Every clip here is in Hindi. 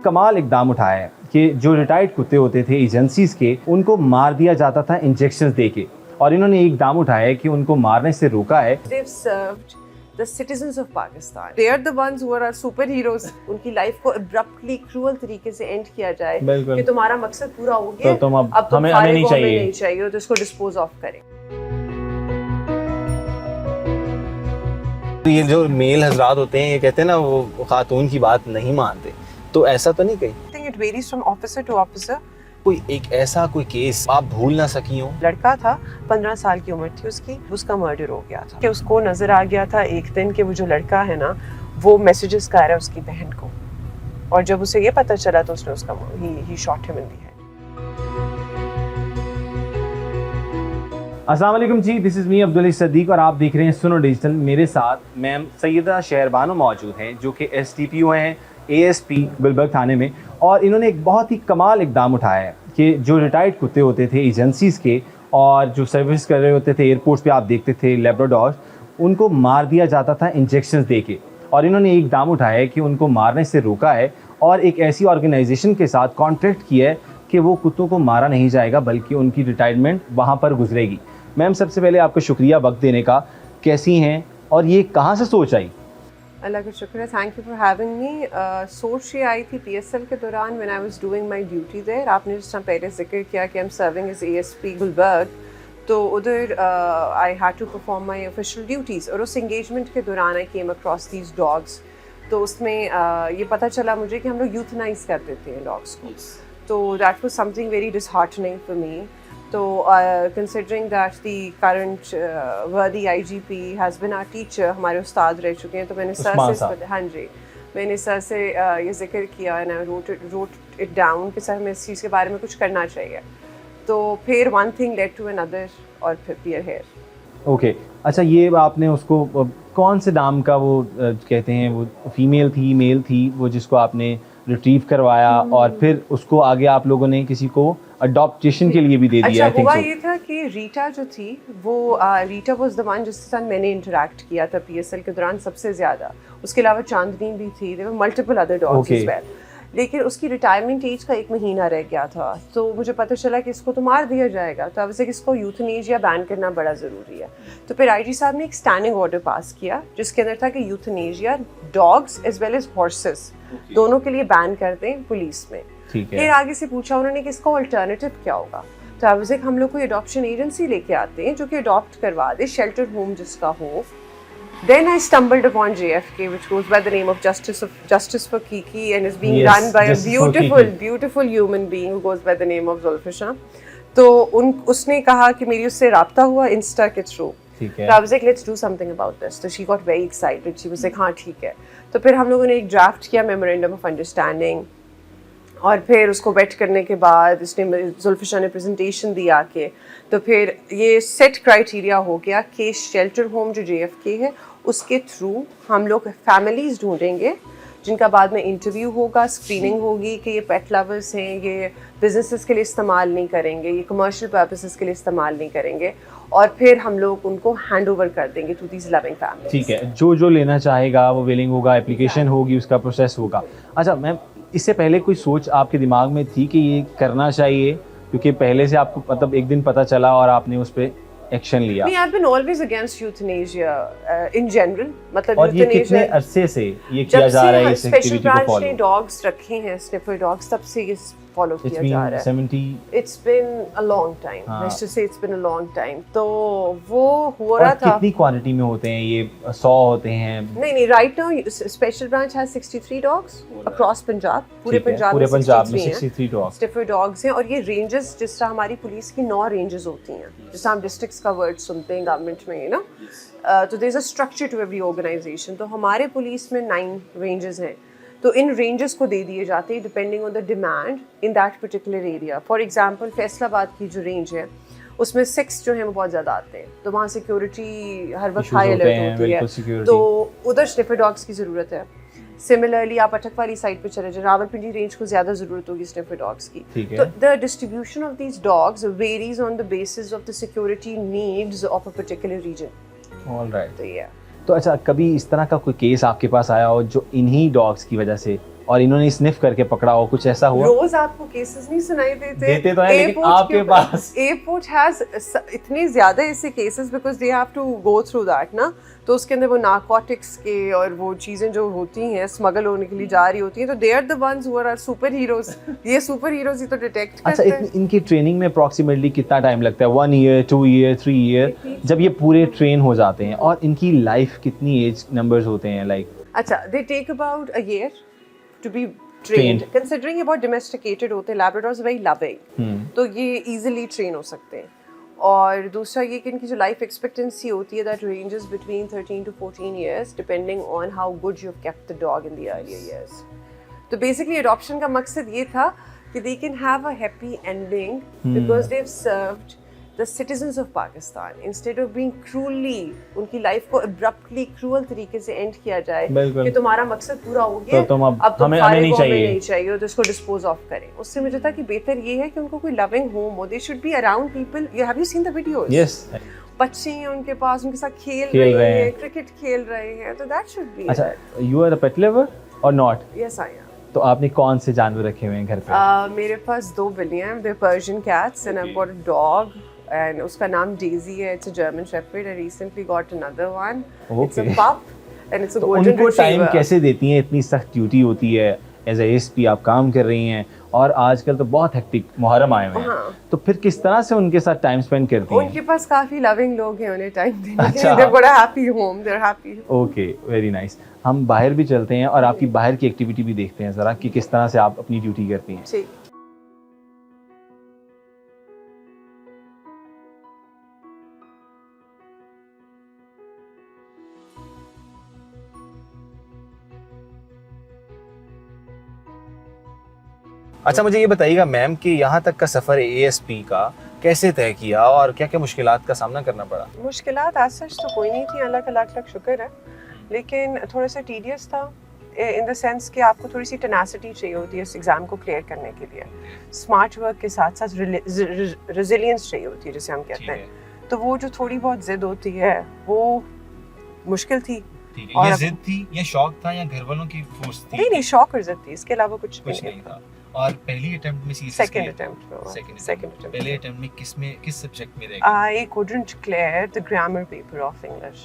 कमाल इकदाम उठाया है कि जो रिटायर्ड कुत्ते होते थे एजेंसीज के, उनको मार दिया जाता था इंजेक्शंस देके, और इन्होंने एक इकदाम उठाया है कि उनको मारने से रोका है। They've served the citizens of Pakistan. They are the ones who are our superheroes. उनकी लाइफ को abruptly, cruel तरीके से एंड किया जाए कि तुम्हारा मकसद पूरा हो गया, तो तुम अब तुम हमें नहीं चाहिए तो इसको डिस्पोज ऑफ करें। तो ये जो मेल हजरात होते हैं, ये कहते हैं ना वो खातून की बात नहीं मानते, तो ऐसा तो नहीं कहीं? I think it varies from officer to officer. कोई एक ऐसा कोई केस आप भूल ना सकी हो? लड़का था, 15 साल की उम्र थी उसकी, उसका मर्डर हो गया था कि उसको नजर आ गया था एक दिन कि वो जो लड़का है ना वो मैसेजेस कर रहा है उसकी बहन को, और जब उसे ये पता चला तो उसने उसका ही shot him in the head. अस्सलाम वालेकुम जी, this is me Abdul Sadiq और आप देख रहे हैं सुनो डिजिटल। मेरे साथ मैम सैयदा शहरबानो मौजूद हैं जो कि STPO हैं ASP गुलबर्ग थाने में, और इन्होंने एक बहुत ही कमाल इकदाम उठाया है कि जो रिटायर्ड कुत्ते होते थे एजेंसीज़ के और जो सर्विस कर रहे होते थे एयरपोर्ट्स पे, आप देखते थे लेब्राडोर, उनको मार दिया जाता था इंजेक्शंस देके, और इन्होंने एक इकदाम उठाया है कि उनको मारने से रोका है और एक ऐसी ऑर्गेनाइजेशन के साथ कॉन्ट्रैक्ट किया है कि वो कुत्तों को मारा नहीं जाएगा बल्कि उनकी रिटायरमेंट वहाँ पर गुजरेगी। मैम सबसे पहले आपको शुक्रिया वक्त देने का, कैसी हैं और ये कहाँ से सोच आई? अल्लाह का शुक्र है, thank you for having me. सोच ये आई थी PSL के दौरान when I was doing my duty there. आपने जिस तरह पहले जिक्र किया कि I am serving as ASP Gulberg, तो उधर I had to perform my official duties, और उस एंगेजमेंट के दौरान I came across these dogs. तो उसमें ये पता चला मुझे कि हम लोग यूथनाइज कर देते हैं डॉग्स को, तो that was something very disheartening for me. तो considering that the current worthy IGP has been our teacher, हमारे उस्ताद रह चुके हैं, तो मैंने सर से, हाँ जी, मैंने सर से ये जिक्र किया and I wrote it down कि सर हमें इस चीज़ के बारे में कुछ करना चाहिए। तो फिर one thing led to another और फिर वी आर हियर। ओके, अच्छा, ये आपने उसको कौन से नाम का वो कहते हैं, वो फीमेल थी मेल थी वो जिसको आपने रिट्रीव करवाया और फिर उसको आगे आप लोगों ने किसी को अडॉप्टेशन के लिए भी दे दिया? अच्छा, हुआ ये था कि रीटा जो थी वो रीटा वाज द वन जिसके साथ मैंने इंटरेक्ट किया था PSL के दौरान सबसे ज़्यादा। उसके अलावा चांदनी भी थी, there were multiple other dogs as well, लेकिन उसकी रिटायरमेंट एज का 1 महीना रह गया था। तो मुझे पता चला कि इसको तो मार दिया जाएगा, तो अब से इसको यूथनेशिया बैन करना बड़ा ज़रूरी है। तो फिर IG साहब ने एक स्टैंडिंग ऑर्डर पास किया जिसके अंदर था कि euthanasia dogs as well as horses दोनों के लिए बैन कर दें पुलिस में। फिर आगे से पूछा उन्होंने कि इसका अल्टरनेटिव क्या होगा, तो अब से हम लोग कोई अडॉप्शन एजेंसी लेके आते हैं जो कि अडॉप्ट करवा दे, शेल्टर होम जिसका हो। Then I stumbled upon JFK, which goes by the name of Justice for Kiki, and is being done by a beautiful human being who goes by the name of Zulfisha. तो उसने कहा कि मेरी उससे राब्ता हुआ इंस्टा के थ्रू, तो I was like, let's do something about this. So she got very excited. She was like, हाँ ठीक है। तो फिर हम लोगों ने एक ड्राफ्ट किया मेमोरेंडम ऑफ अंडरस्टैंडिंग, और फिर उसको वेट करने के बाद इसने जुल्फिशा ने प्रेजेंटेशन दी आके, तो फिर ये सेट क्राइटेरिया हो गया कि शेल्टर होम जो JFK है उसके थ्रू हम लोग फैमिलीज़ ढूंढेंगे जिनका बाद में इंटरव्यू होगा, स्क्रीनिंग होगी कि ये पेट लवर्स हैं, ये बिजनेसेस के लिए इस्तेमाल नहीं करेंगे, ये कमर्शियल पर्पसेस के लिए इस्तेमाल नहीं करेंगे, और फिर हम लोग उनको हैंड ओवर कर देंगे टू दीज लविंग फैमिलीज। ठीक है, जो लेना चाहेगा वो विलिंग होगा, एप्लीकेशन होगी, उसका प्रोसेस होगा। अच्छा मैम, इससे पहले कोई सोच आपके दिमाग में थी कि ये करना चाहिए, क्योंकि पहले से आपको मतलब एक दिन पता चला और आपने उस पर एक्शन लिया? नहीं, I've been always against euthanasia in general, मतलब और ये कितने अरसे से ये किया जा रहा है इस एक्टिविटी को फॉलो? ने डॉग्स रखे हैं, स्निफर डॉग्स, तब से ये फॉलो किया जा रहा है। It's been a long time. Let's just say it's been a long time. तो वो हो रहा था। कितनी क्वांटिटी में होते हैं ये? 100 होते हैं? नहीं, right now special branch has 63 dogs across Punjab, पूरे पंजाब में 63 डॉग्स स्निफर डॉग्स हैं, और ये रेंजेस जिस तरह हमारी पुलिस की 9 रेंजेस होती हैं, जिस हम डिस्ट्रिक्ट्स का वर्ड सुनते हैं गवर्नमेंट में, ना, तो there is a structure to every organization. तो हमारे पुलिस में 9 रेंजेस हैं, तो इन रेंजेस को दे दिए जाते हैं depending on the demand in that particular area. For example Faisalabad की जो रेंज है उसमें 6 जो है वो बहुत ज़्यादा आते हैं, तो वहाँ सिक्योरिटी हर वक्त हाई अलर्ट होती है, तो उधर स्निफर डॉग्स की ज़रूरत है। सिमिलरली आप अटक वाली साइड पे चले जाए, रावलपिंडी रेंज को ज़्यादा ज़रूरत होगी स्निफर डॉग्स की। तो the distribution of these dogs varies on the basis of the security needs of a particular region. Alright, तो अच्छा, कभी इस तरह का कोई केस आपके पास आया हो जो इन्हीं डॉग्स की वजह से और इन्होंने स्निफ करके पकड़ा हो, कुछ ऐसा हुआ? रोज आपको केसेस नहीं सुनाई देते तो हैं, लेकिन आपके पास एयरपोर्ट हैज इतने ज्यादा ऐसे cases because they have to go through that ना, तो उसके अंदर वो नारकोटिक्स के और वो चीजें जो होती हैं स्मगल होने के लिए जा रही होती हैं, तो they are the ones who are super heroes. ये सुपर हीरोज ही तो डिटेक्ट अच्छा, करते हैं। इनकी ट्रेनिंग में अप्रॉक्सीमेटली कितना टाइम लगता है? 1 ईयर, 2 ईयर, 3 ईयर, जब ये पूरे ट्रेन हो जाते हैं? और इनकी लाइफ कितनी एज नंबर्स होते हैं लाइक? अच्छा, they take about a year to be trained. Considering ये बहुत domesticated होते हैं, Labradors very loving, तो ये easily train हो सकते हैं। और दूसरा ये कि इनकी जो life expectancy होती है that ranges between 13 to 14 years depending on how good you've kept the dog in the earlier years. तो basically adoption का मकसद ये था कि they can have a happy ending because they've served the citizens of Pakistan instead of being cruelly, उनकी लाइफ को abruptly cruel तरीके से एंड किया जाए कि तुम्हारा मकसद पूरा हो गया, तो अब तुम हमें नहीं चाहिए तो इसको डिस्पोज ऑफ करें। उससे मुझे था कि बेहतर ये है कि उनको कोई लविंग होम हो, they should be around people. You have you seen the videos? Yes, बच्चे हैं उनके पास, उनके साथ खेल रहे हैं, क्रिकेट खेल रहे हैं, तो दैट शुड बी। अच्छा, you are a pet lover और नॉट? Yes I am. तो आपने कौन से जानवर रखे हुए हैं घर पे? मेरे पास 2 बिल्लियां हैं, they Persian cats and I got a dog and उसका नाम Daisy है, it's a German Shepherd. I recently got another one. It's a pup and it's a golden retriever. उनको टाइम कैसे देती हैं? इतनी सख्त ड्यूटी होती है, एज ए एसपी आप काम कर रही हैं और आजकल तो बहुत हेक्टिक मुहर्रम आए हुए हैं, तो फिर किस तरह से उनके साथ टाइम स्पेंड करती हैं? उनके पास काफी लविंग लोग हैं उन्हें टाइम देने के लिए। They've got a happy home, they're happy. Okay, very nice. हम बाहर भी चलते हैं और आपकी बाहर की एक्टिविटी भी देखते हैं ज़रा कि किस तरह से आप अपनी ड्यूटी करती हैं। ठीक। अच्छा, मुझे ये बताइएगा मैम कि यहाँ तक का सफ़र एएसपी का कैसे तय किया और क्या क्या मुश्किलात का सामना करना पड़ा? मुश्किलात आज सच तो कोई नहीं थी, अल्लाह का लाख लाख शुक्र है, लेकिन थोड़ा सा टीडियस था इन द सेंस कि आपको थोड़ी सी टेनासिटी चाहिए होती है इस एग्ज़ाम को क्लियर करने के लिए। स्मार्ट वर्क के साथ साथ रेजिलियंस चाहिए होती है जिसे हम कहते हैं, तो वो जो थोड़ी बहुत जिद होती है वो मुश्किल थी। ये जिद थी या शौक था या घर वालों की फोर्स थी? नहीं, शौक और जिद थी, इसके अलावा कुछ नहीं था। और पहली अटेम्प्ट में सेकंड अटेम्प्ट पहले अटेम्प्ट में किस सब्जेक्ट में रह गए? I couldn't clear the grammar paper of English.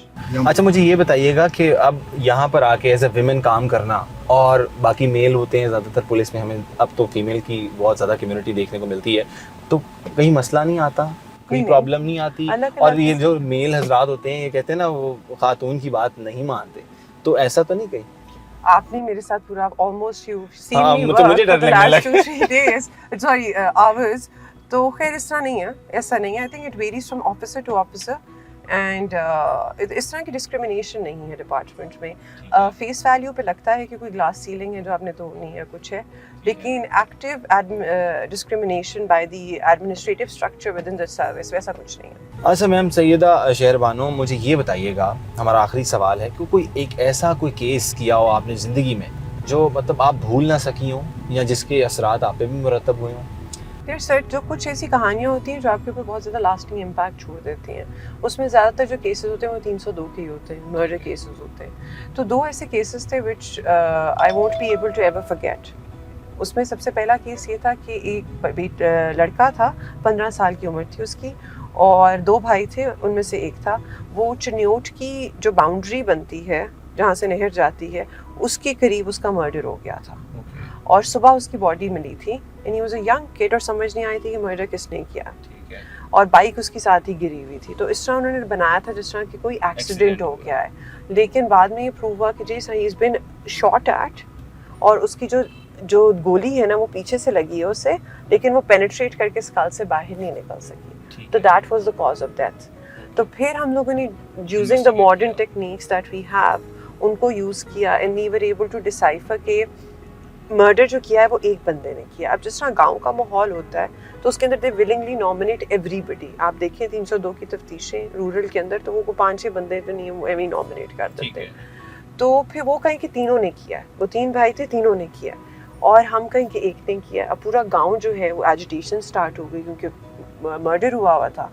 अच्छा, मुझे ये बताइएगा कि अब यहाँ पर आके एज ए विमेन काम करना और बाकी मेल होते हैं ज़्यादातर पुलिस में, हमें अब तो फीमेल की बहुत ज़्यादा कम्युनिटी देखने को मिलती है, तो कहीं मसला नहीं आता, कोई प्रॉब्लम नहीं आती? और ये जो मेल हजरात होते हैं ये कहते हैं ना वो खातून की बात नहीं मानते, तो ऐसा तो नहीं कहीं? आपने मेरे साथ पूरा almost you seen me work मुझे डर लगने लगा 2-3 days, सॉरी आवर्स, तो खैर इस तरह नहीं है, ऐसा नहीं है। I think it varies from officer to officer and इस तरह की डिस्क्रिमिनेशन नहीं है डिपार्टमेंट में। फेस वैल्यू पे लगता है कि कोई ग्लास सीलिंग है जो आपने तोड़नी है, कुछ है, लेकिन active discrimination by the administrative structure with in the service वैसा कुछ नहीं है। अच्छा मैम, सैयदा शहरबानो, मुझे ये बताइएगा, हमारा आखिरी सवाल है कि कोई एक ऐसा कोई केस किया हो आपने ज़िंदगी में जो मतलब आप भूल ना सकी हो या जिसके असरात आप पे भी मुरतब हुए हों? यार सर, जो कुछ ऐसी कहानियाँ होती हैं जो आपके ऊपर बहुत ज़्यादा लास्टिंग इम्पैक्ट छोड़ देती हैं, उसमें ज़्यादातर जो केसेस होते हैं वो 302 के ही होते हैं, मर्डर केसेस होते हैं। तो 2 ऐसे केसेस थे which I won't be able to ever forget. उसमें सबसे पहला केस ये था कि एक लड़का था, 15 साल की उम्र थी उसकी, और 2 भाई थे, उनमें से एक था वो चिन्योट की जो बाउंड्री बनती है जहाँ से नहर जाती है उसके करीब उसका मर्डर हो गया था। और सुबह उसकी बॉडी मिली थी and he was a young kid और समझ नहीं आई थी कि मर्डर किसने किया, और बाइक उसके साथ ही गिरी हुई थी। तो इस तरह उन्होंने बनाया था जिस तरह कि कोई एक्सीडेंट हो गया है, लेकिन बाद में ये प्रूव हुआ कि जी he is been shot at, और उसकी जो गोली है ना वो पीछे से लगी है उसे, लेकिन वो पेनिट्रेट करके स्कल से बाहर नहीं निकल सकी, तो that was the cause of death. तो फिर हम लोगों ने using the modern techniques that we have उनको यूज़ किया and we were able to decipher के मर्डर जो किया है वो एक बंदे ने किया। अब जिस तरह गांव का माहौल होता है तो उसके अंदर दे विलिंगली नॉमिनेट एवरीबडी। आप देखिए 302 की तफ्तीशें रूरल के अंदर, तो वो 5-6 बंदे तो नहीं एवं नॉमिनेट कर देते, तो फिर वो कहीं कि तीनों ने किया, वो 3 भाई थे, तीनों ने किया, और हम कहीं कि एक ने किया। अब पूरा गाँव जो है वो एजिटेशन स्टार्ट हो गई क्योंकि मर्डर हुआ था।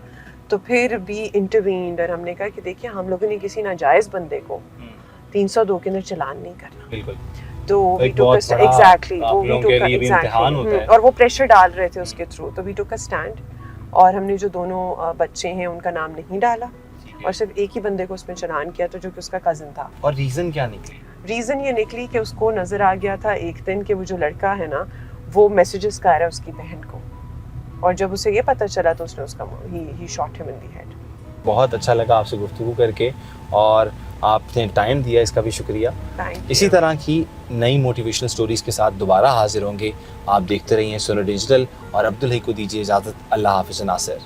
तो फिर भी इंटरवीन्ड और हमने कहा कि देखिए हम लोगों ने किसी नाजायज़ बंदे को 302 के अंदर चलान नहीं करना। बिल्कुल। तो we एक took बहुत a sta- बड़ा exactly आप वो we लोगों took के a- लिए भी exactly, इम्तिहान होता है। और वो प्रेशर डाल रहे थे उसके थ्रू, तो we took a stand और हमने जो दोनों बच्चे हैं उनका नाम नहीं डाला और सिर्फ एक ही बंदे को उसमें चलान किया, तो जो कि उसका कज़न था। और रीजन क्या निकली? रीज़न ये निकली कि उसको नज़र आ गया था एक दिन कि वो जो लड़का है ना वो मैसेजेस कर रहा है उसकी बहन को, और जब उसे ये पता चला तो उसने उसका ही shot him in the head. बहुत अच्छा लगा आपसे गुफ्तगू करके और आपने टाइम दिया, इसका भी शुक्रिया। थैंक इसी तरह की नई मोटिवेशनल स्टोरीज़ के साथ दोबारा हाजिर होंगे। आप देखते रहिए सुनो डिजिटल और अब्दुल ही को दीजिए इजाज़त। अल्लाह हाफ़िज़ नासिर।